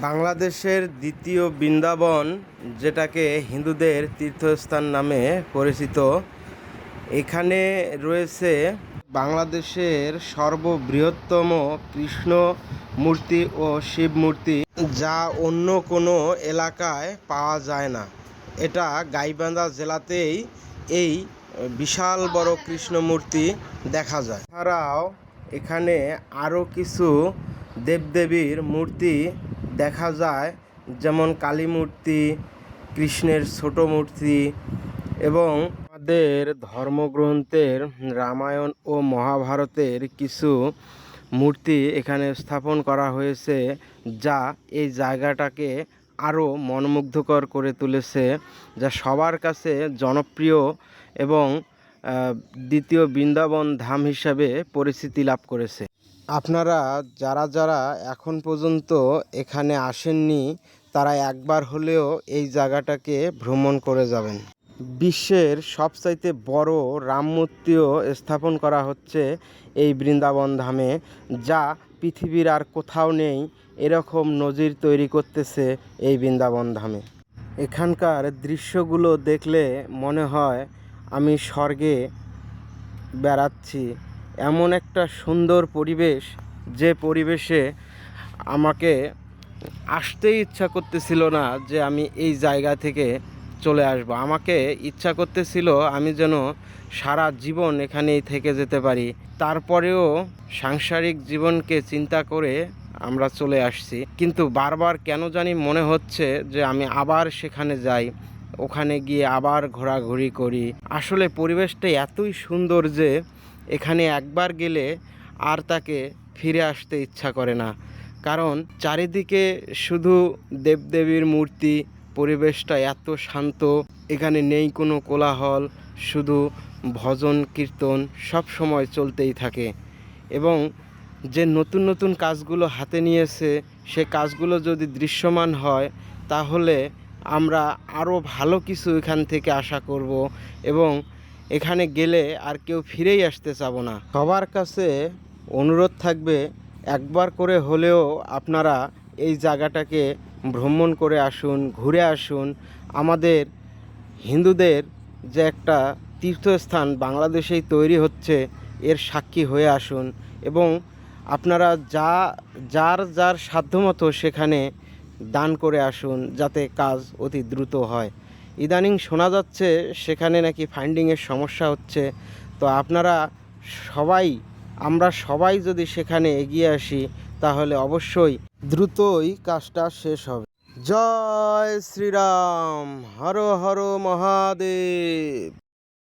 বাংলাদেশের দ্বিতীয় বৃন্দাবন, যেটাকে হিন্দুদের তীর্থস্থান নামে পরিচিত, এখানে রয়েছে বাংলাদেশের সর্ববৃহত্তম কৃষ্ণ মূর্তি ও শিব মূর্তি, যা অন্য কোনো এলাকায় পাওয়া যায় না। এটা গাইবান্ধা জেলাতেই এই বিশাল বড় কৃষ্ণ মূর্তি দেখা যায়। এছাড়াও এখানে আরও কিছু দেবদেবীর মূর্তি দেখা যায়, যেমন কালী মূর্তি, কৃষ্ণের ছোট মূর্তি এবং আমাদের ধর্মগ্রন্থের রামায়ণ ও মহাভারতের কিছু মূর্তি এখানে স্থাপন করা হয়েছে, যা এই জায়গাটাকে আরও মনোমুগ্ধকর করে তুলেছে, যা সবার কাছে জনপ্রিয় এবং দ্বিতীয় বৃন্দাবন ধাম হিসাবে পরিচিতি লাভ করেছে। আপনারা যারা যারা এখন পর্যন্ত এখানে আসেননি, তারা একবার হলেও এই জায়গাটাকে ভ্রমণ করে যাবেন। বিশ্বের সবচাইতে বড় রাম মূর্তিও স্থাপন করা হচ্ছে এই বৃন্দাবন ধামে, যা পৃথিবীর আর কোথাও নেই। এরকম নজির তৈরি করতেছে এই বৃন্দাবন ধামে। এখানকার দৃশ্যগুলো দেখলে মনে হয় আমি স্বর্গে বেড়াচ্ছি। এমন একটা সুন্দর পরিবেশ, যে পরিবেশে আমাকে আসতেই ইচ্ছা করতেছিল না যে আমি এই জায়গা থেকে চলে আসব। আমাকে ইচ্ছা করতেছিল আমি যেন সারা জীবন এখানেই থেকে যেতে পারি। তারপরেও সাংসারিক জীবনকে চিন্তা করে আমরা চলে আসছি, কিন্তু বারবার কেন জানি মনে হচ্ছে যে আমি আবার সেখানে যাই, ওখানে গিয়ে আবার ঘোরাঘুরি করি। আসলে পরিবেশটা এতই সুন্দর যে এখানে একবার গেলে আর তাকে ফিরে আসতে ইচ্ছা করে না, কারণ চারিদিকে শুধু দেবদেবীর মূর্তি। পরিবেশটা এত শান্ত, এখানে নেই কোনো কোলাহল, শুধু ভজন কীর্তন সব সময় চলতেই থাকে। এবং যে নতুন নতুন কাজগুলো হাতে নিয়েছে, সে কাজগুলো যদি দৃশ্যমান হয়, তাহলে আমরা আরও ভালো কিছু এখান থেকে আশা করব এবং এখানে গেলে আর কেউ ফিরেই আসতে চাবো না। সবার কাছে অনুরোধ থাকবে, একবার করে হলেও আপনারা এই জায়গাটাকে ভ্রমণ করে আসুন, ঘুরে আসুন। আমাদের হিন্দুদের যে একটা তীর্থস্থান বাংলাদেশেই তৈরি হচ্ছে, এর সাক্ষী হয়ে আসুন এবং আপনারা যার যার সাধ্যমতো সেখানে দান করে আসুন, যাতে কাজ অতি দ্রুত হয়। ইদানিং শোনা যাচ্ছে সেখানে নাকি ফান্ডিংয়ের সমস্যা হচ্ছে। তো আমরা সবাই যদি সেখানে এগিয়ে আসি, তাহলে অবশ্যই দ্রুতই কাজটা শেষ হবে। জয় শ্রীরাম, হর হর মহাদেব।